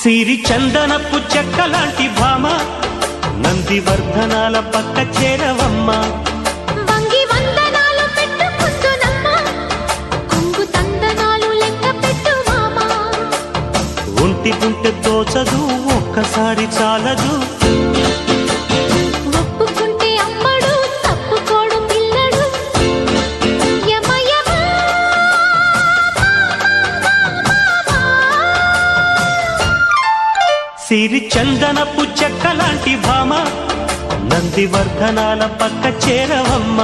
సిరి చందనపు చెక్కలాంటి భామ నందివర్ధనాల పక్క చేరవమ్మ వంగి వందనాలు పెట్టుకుంటున్నమ్మ కొంగు తందనాలు లెక్క పెట్టు మామ ఒంటి గుంటె తోచదు ఒక్కసారి చాలదు ఒప్పుకుంటే అమ్మడు తప్పుకోడు పిల్లడు యమ యమ సిరి చందనపు చెక్కలాంటి భామ నందివర్ధనాల పక్క చేరవమ్మ